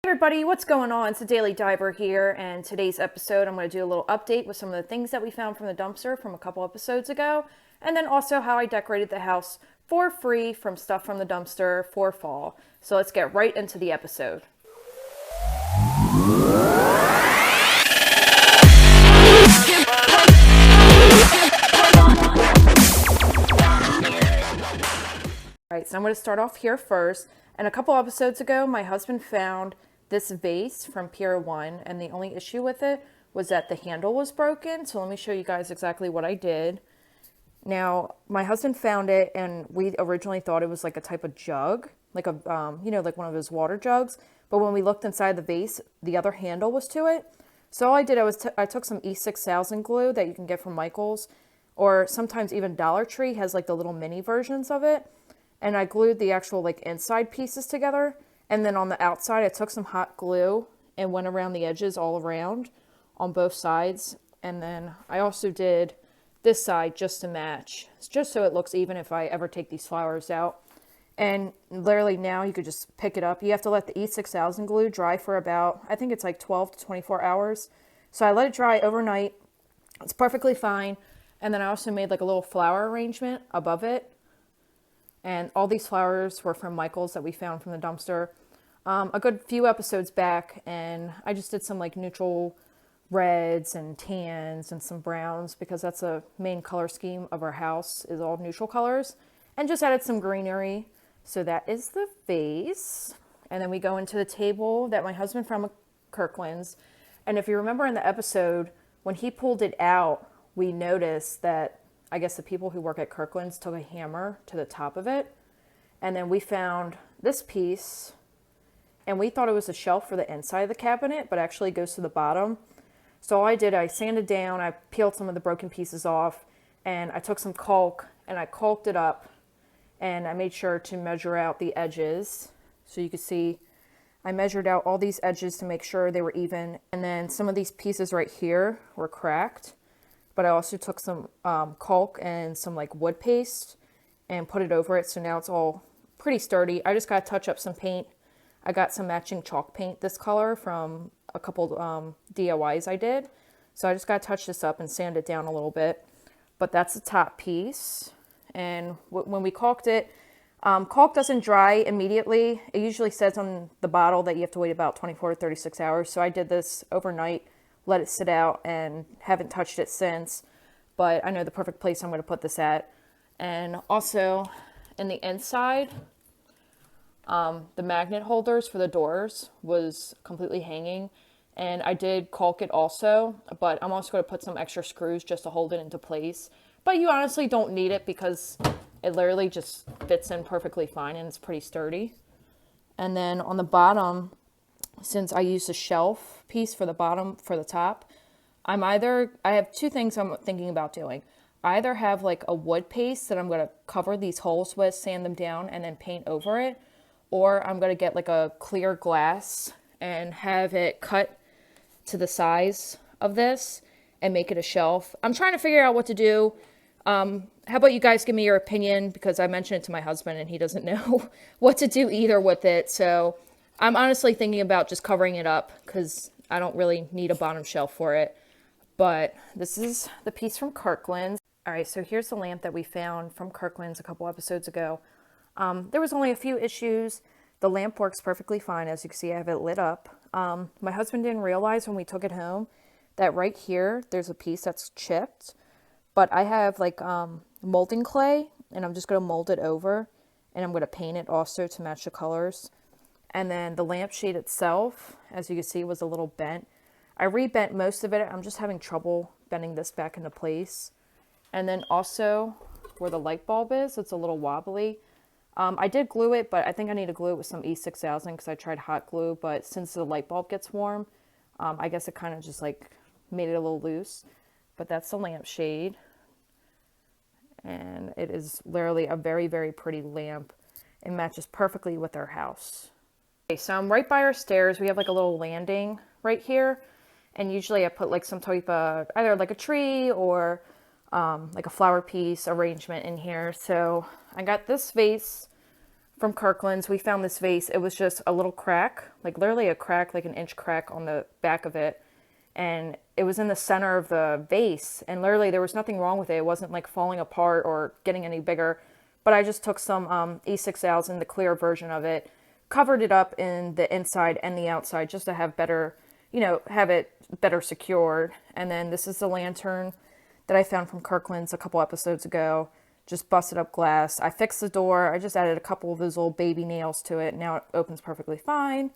Hey everybody, what's going on? It's the Daily Diver here, and today's episode I'm going to do a little update with some of the things that we found from the dumpster from a couple episodes ago, and then also how I decorated the house for free from stuff from the dumpster for fall. So let's get right into the episode. Alright, so I'm going to start off here first. And a couple episodes ago, my husband found this vase from Pier 1, and the only issue with it was that the handle was broken. So let me show you guys exactly what I did. Now, my husband found it, and we originally thought it was like a type of jug, like a, like one of his water jugs. But when we looked inside the vase, the other handle was to it. So all I did, I took some E6000 glue that you can get from Michael's, or sometimes even Dollar Tree has like the little mini versions of it. And I glued the actual like inside pieces together. And then on the outside, I took some hot glue and went around the edges all around on both sides. And then I also did this side just to match, just so it looks even if I ever take these flowers out. And literally now you could just pick it up. You have to let the E6000 glue dry for about, I think it's like 12 to 24 hours. So I let it dry overnight. It's perfectly fine. And then I also made like a little flower arrangement above it. And all these flowers were from Michael's that we found from the dumpster a good few episodes back. And I just did some like neutral reds and tans and some browns because that's a main color scheme of our house, is all neutral colors. And just added some greenery. So that is the vase. And then we go into the table that my husband from Kirklands. And if you remember in the episode, when he pulled it out, we noticed that I guess the people who work at Kirklands took a hammer to the top of it. And then we found this piece, and we thought it was a shelf for the inside of the cabinet, but actually goes to the bottom. So all I did, I sanded down, I peeled some of the broken pieces off, and I took some caulk, and I caulked it up, and I made sure to measure out the edges. So you can see I measured out all these edges to make sure they were even. And then some of these pieces right here were cracked. But I also took some caulk and some like wood paste and put it over it. So now it's all pretty sturdy. I just got to touch up some paint. I got some matching chalk paint this color from a couple DIYs I did. So I just got to touch this up and sand it down a little bit. But that's the top piece. And when we caulked it, caulk doesn't dry immediately. It usually says on the bottle that you have to wait about 24 to 36 hours. So I did this overnight, let it sit out, and haven't touched it since. But I know the perfect place I'm going to put this at. And also in the inside, the magnet holders for the doors was completely hanging. And I did caulk it also, but I'm also going to put some extra screws just to hold it into place. But you honestly don't need it because it literally just fits in perfectly fine and it's pretty sturdy. And then on the bottom, since I used a shelf piece for the bottom, for the top, I have two things I'm thinking about doing. I either have like a wood paste that I'm going to cover these holes with, sand them down, and then paint over it. Or I'm going to get like a clear glass and have it cut to the size of this and make it a shelf. I'm trying to figure out what to do. How about you guys give me your opinion, because I mentioned it to my husband and he doesn't know what to do either with it. So I'm honestly thinking about just covering it up because I don't really need a bottom shelf for it. But this is the piece from Kirklands. All right, so here's the lamp that we found from Kirklands a couple episodes ago. There was only a few issues. The lamp works perfectly fine. As you can see, I have it lit up. My husband didn't realize when we took it home that right here, there's a piece that's chipped. But I have like molding clay, and I'm just going to mold it over. And I'm going to paint it also to match the colors. And then the lampshade itself, as you can see, was a little bent. I rebent most of it. I'm just having trouble bending this back into place. And then also where the light bulb is, it's a little wobbly. I did glue it, but I think I need to glue it with some E6000 because I tried hot glue. But since the light bulb gets warm, I guess it kind of just like made it a little loose. But that's the lampshade. And it is literally a very, very pretty lamp. It matches perfectly with our house. Okay, so I'm right by our stairs. We have like a little landing right here. And usually I put like some type of, either like a tree or like a flower piece arrangement in here. So I got this vase from Kirklands. We found this vase. It was just a little crack, like literally a crack, like an inch crack on the back of it. And it was in the center of the vase. And literally there was nothing wrong with it. It wasn't like falling apart or getting any bigger. But I just took some E6000, the clear version of it, covered it up in the inside and the outside just to have better, you know, have it better secured. And then this is the lantern that I found from Kirkland's a couple episodes ago. Just busted up glass. I fixed the door. I just added a couple of those little baby nails to it. Now it opens perfectly fine.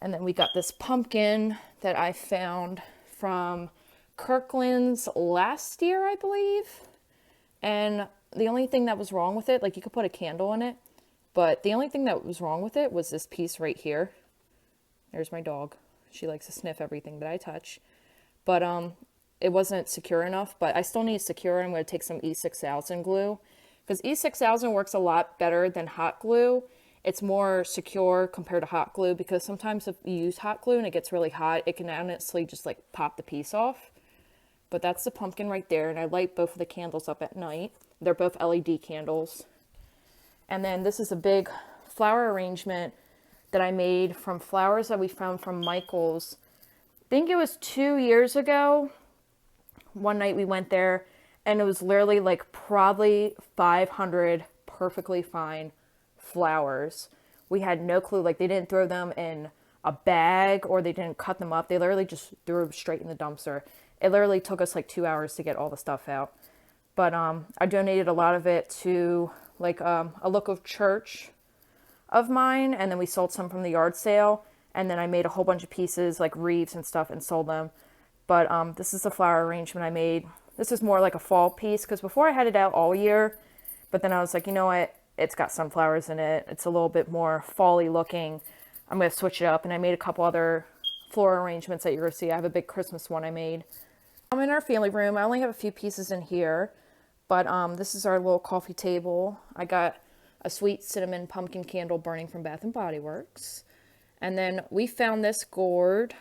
And then we got this pumpkin that I found from Kirkland's last year, I believe. And the only thing that was wrong with it, like you could put a candle in it, but the only thing that was wrong with it was this piece right here. There's my dog. She likes to sniff everything that I touch. But it wasn't secure enough, but I still need to secure it. I'm going to take some E6000 glue because E6000 works a lot better than hot glue. It's more secure compared to hot glue because sometimes if you use hot glue and it gets really hot, it can honestly just like pop the piece off. But that's the pumpkin right there, and I light both of the candles up at night. They're both LED candles. And then this is a big flower arrangement that I made from flowers that we found from Michael's. I think it was 2 years ago. One night we went there, and it was literally like probably 500 perfectly fine flowers. We had no clue, like they didn't throw them in a bag or they didn't cut them up. They literally just threw them straight in the dumpster. It literally took us like 2 hours to get all the stuff out. But I donated a lot of it to like a local church of mine, and then we sold some from the yard sale, and then I made a whole bunch of pieces like wreaths and stuff and sold them. But this is the flower arrangement I made. This is more like a fall piece because before I had it out all year, but then I was like, you know what? It's got sunflowers in it. It's a little bit more fall-y looking. I'm going to switch it up, and I made a couple other floral arrangements that you're going to see. I have a big Christmas one I made. I'm in our family room. I only have a few pieces in here, but this is our little coffee table. I got a sweet cinnamon pumpkin candle burning from Bath & Body Works. And then we found this gourd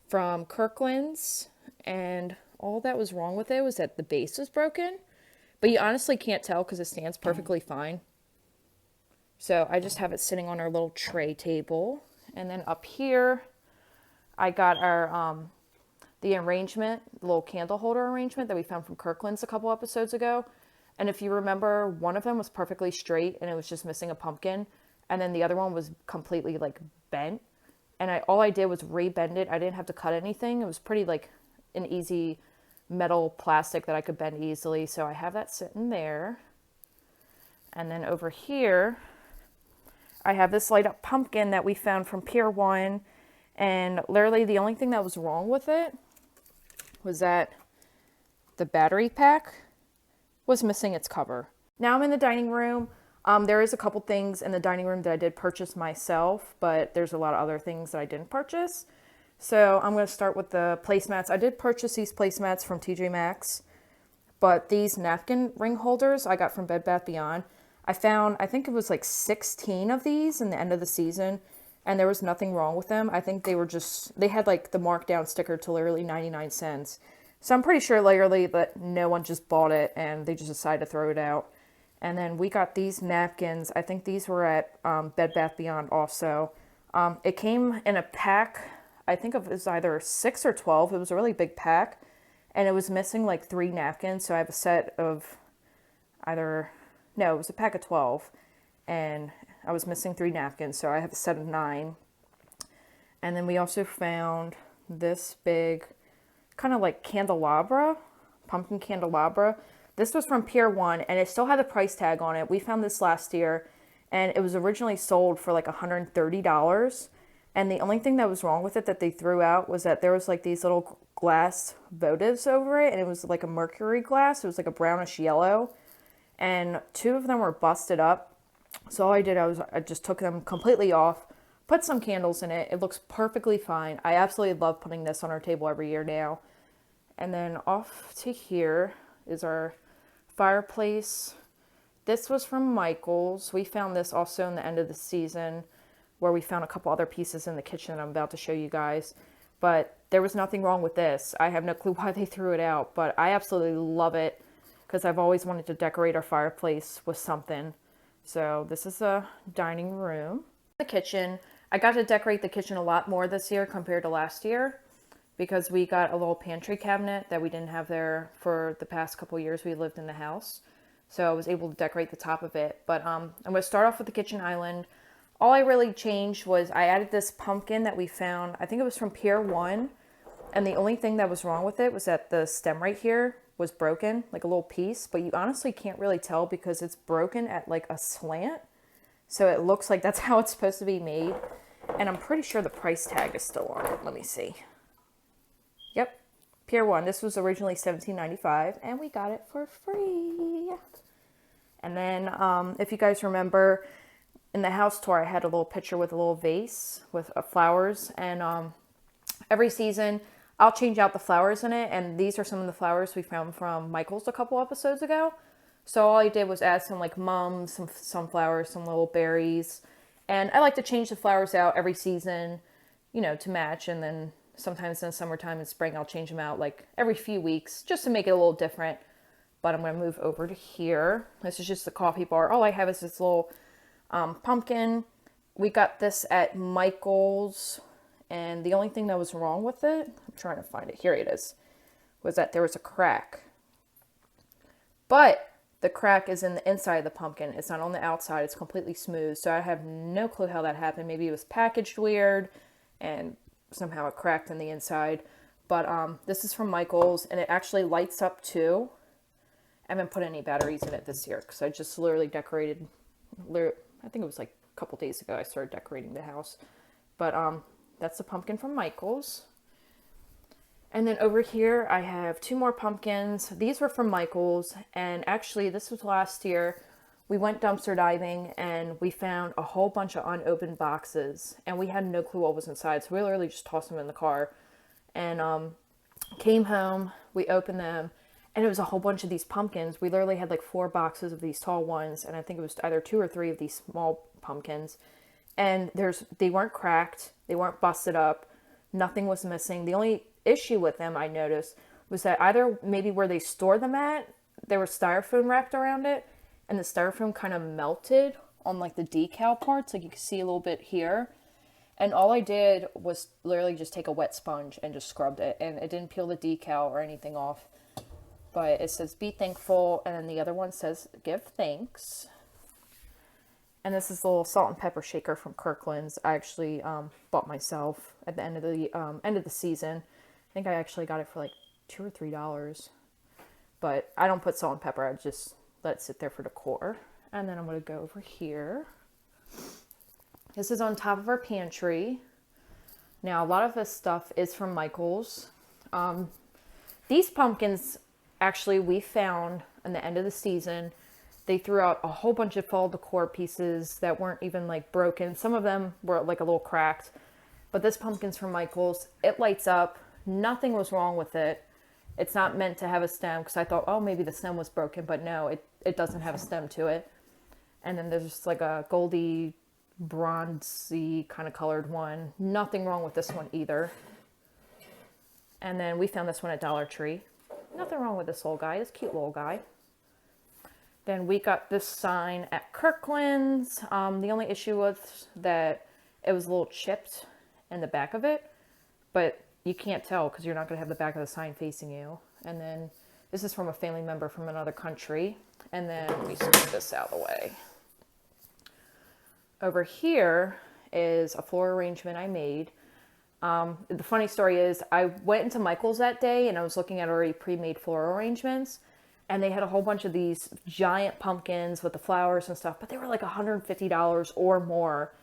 from Kirkland's, and all that was wrong with it was that the base was broken. But you honestly can't tell because it stands perfectly fine. So I just have it sitting on our little tray table. And then up here, I got our the arrangement, the little candle holder arrangement that we found from Kirkland's a couple episodes ago. And if you remember, one of them was perfectly straight and it was just missing a pumpkin. And then the other one was completely like bent. And all I did was re-bend it. I didn't have to cut anything. It was pretty like an easy metal plastic that I could bend easily. So I have that sitting there. And then over here, I have this light up pumpkin that we found from Pier 1. And literally the only thing that was wrong with it was that the battery pack was missing its cover. Now I'm in the dining room. There is a couple things in the dining room that I did purchase myself, but there's a lot of other things that I didn't purchase. So I'm going to start with the placemats. I did purchase these placemats from TJ Maxx, but these napkin ring holders I got from Bed Bath Beyond. I found, I think it was like 16 of these in the end of the season, and there was nothing wrong with them. I think they were just, they had like the markdown sticker to literally 99 cents. So I'm pretty sure literally that no one just bought it and they just decided to throw it out. And then we got these napkins. I think these were at Bed Bath Beyond also. It came in a pack, I think it was either 6 or 12. It was a really big pack. And it was missing like 3 napkins. So I have a set of either, no, it was a pack of 12. And I was missing 3 napkins. So I have a set of 9. And then we also found this big kind of like candelabra, pumpkin candelabra. This was from Pier 1, and it still had the price tag on it. We found this last year, and it was originally sold for like $130. And the only thing that was wrong with it that they threw out was that there was like these little glass votives over it, and it was like a mercury glass. It was like a brownish yellow, and 2 of them were busted up. So all I did, I just took them completely off, put some candles in it. It looks perfectly fine. I absolutely love putting this on our table every year now. And then off to here is our fireplace. This was from Michael's. We found this also in the end of the season, where we found a couple other pieces in the kitchen that I'm about to show you guys. But there was nothing wrong with this. I have no clue why they threw it out, but I absolutely love it because I've always wanted to decorate our fireplace with something. So this is a dining room. The kitchen. I got to decorate the kitchen a lot more this year compared to last year because we got a little pantry cabinet that we didn't have there for the past couple years we lived in the house. So I was able to decorate the top of it. But I'm going to start off with the kitchen island. All I really changed was I added this pumpkin that we found. I think it was from Pier 1. And the only thing that was wrong with it was that the stem right here was broken, like a little piece. But you honestly can't really tell because it's broken at like a slant. So it looks like that's how it's supposed to be made. And I'm pretty sure the price tag is still on it. Let me see. Yep, Pier 1. This was originally $17.95 and we got it for free. And then if you guys remember, in the house tour, I had a little picture with a little vase with flowers. And every season, I'll change out the flowers in it. And these are some of the flowers we found from Michael's a couple episodes ago. So all I did was add some like mums, some sunflowers, some little berries. And I like to change the flowers out every season, you know, to match. And then sometimes in the summertime and spring, I'll change them out like every few weeks just to make it a little different. But I'm going to move over to here. This is just the coffee bar. All I have is this little pumpkin. We got this at Michael's. And the only thing that was wrong with it, I'm trying to find it. Here it is. Was that there was a crack. But the crack is in the inside of the pumpkin. It's not on the outside. It's completely smooth. So I have no clue how that happened. Maybe it was packaged weird and somehow it cracked in the inside. But this is from Michael's and it actually lights up too. I haven't put any batteries in it this year because I just literally decorated. I think it was like a couple days ago I started decorating the house. But that's the pumpkin from Michael's. And then over here, I have two more pumpkins. These were from Michael's. And actually, this was last year. We went dumpster diving and we found a whole bunch of unopened boxes. And we had no clue what was inside. So we literally just tossed them in the car. And came home, we opened them. And it was a whole bunch of these pumpkins. We literally had like 4 boxes of these tall ones. And I think it was either 2 or 3 of these small pumpkins. And they weren't cracked. They weren't busted up. Nothing was missing. The only issue with them I noticed was that either maybe where they store them at, there was styrofoam wrapped around it and the styrofoam kind of melted on like the decal parts, like you can see a little bit here. And all I did was literally just take a wet sponge and just scrubbed it, and it didn't peel the decal or anything off. But it says be thankful, and then the other one says give thanks. And this is the little salt and pepper shaker from Kirklands. I actually bought myself at the end of the season. I think I actually got it for like $2 or $3. But I don't put salt and pepper. I just let it sit there for decor. And then I'm going to go over here. This is on top of our pantry. Now, a lot of this stuff is from Michael's. These pumpkins, actually, we found in the end of the season. They threw out a whole bunch of fall decor pieces that weren't even like broken. Some of them were like a little cracked. But this pumpkin's from Michael's. It lights up. Nothing was wrong with it. It's not meant to have a stem because I thought, oh, maybe the stem was broken. But no, it doesn't have a stem to it. And then there's just like a goldy, bronzy kind of colored one. Nothing wrong with this one either. And then we found this one at Dollar Tree. Nothing wrong with this little guy. This cute little guy. Then we got this sign at Kirklands. The only issue was that it was a little chipped in the back of it. But you can't tell because you're not going to have the back of the sign facing you. And then this is from a family member from another country. And then let me scoot this out of the way. Over here is a floor arrangement I made. The funny story is I went into Michael's that day and I was looking at already pre-made floral arrangements. And they had a whole bunch of these giant pumpkins with the flowers and stuff. But they were like $150 or more.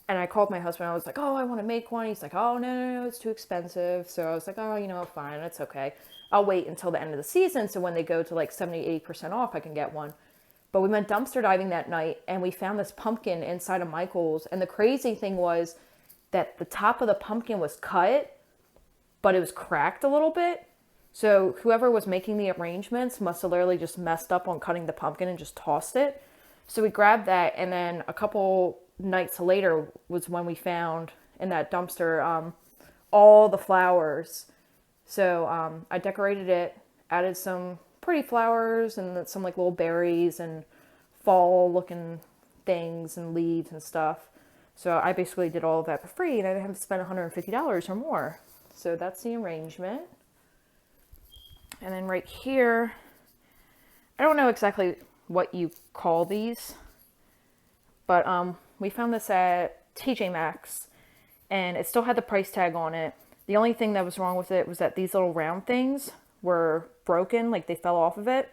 And I called my husband. I was like, oh, I want to make one. He's like, oh, no, it's too expensive. So I was like, oh, you know, fine. It's okay. I'll wait until the end of the season. So when they go to like 70, 80% off, I can get one. But we went dumpster diving that night and we found this pumpkin inside of Michael's. And the crazy thing was that the top of the pumpkin was cut, but it was cracked a little bit. So whoever was making the arrangements must have literally just messed up on cutting the pumpkin and just tossed it. So we grabbed that, and then a couple nights later was when we found in that dumpster all the flowers. So I decorated it, added some pretty flowers and some like little berries and fall looking things and leaves and stuff. So I basically did all of that for free, and I didn't have to spend $150 or more. So that's the arrangement. And then right here, I don't know exactly what you call these, but we found this at TJ Maxx, and it still had the price tag on it. The only thing that was wrong with it was that these little round things were broken, like they fell off of it,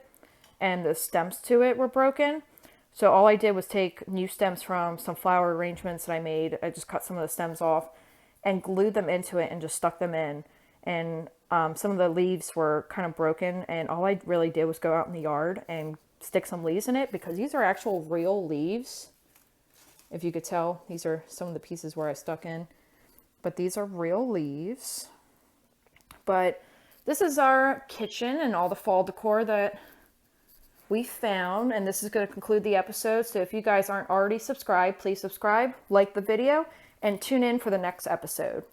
and the stems to it were broken. So all I did was take new stems from some flower arrangements that I made. I just cut some of the stems off and glued them into it and just stuck them in. And some of the leaves were kind of broken, and all I really did was go out in the yard and stick some leaves in it, because these are actual real leaves. If you could tell, these are some of the pieces where I stuck in. But these are real leaves. But this is our kitchen and all the fall decor that we found, and this is going to conclude the episode. So if you guys aren't already subscribed, please subscribe, like the video, and tune in for the next episode.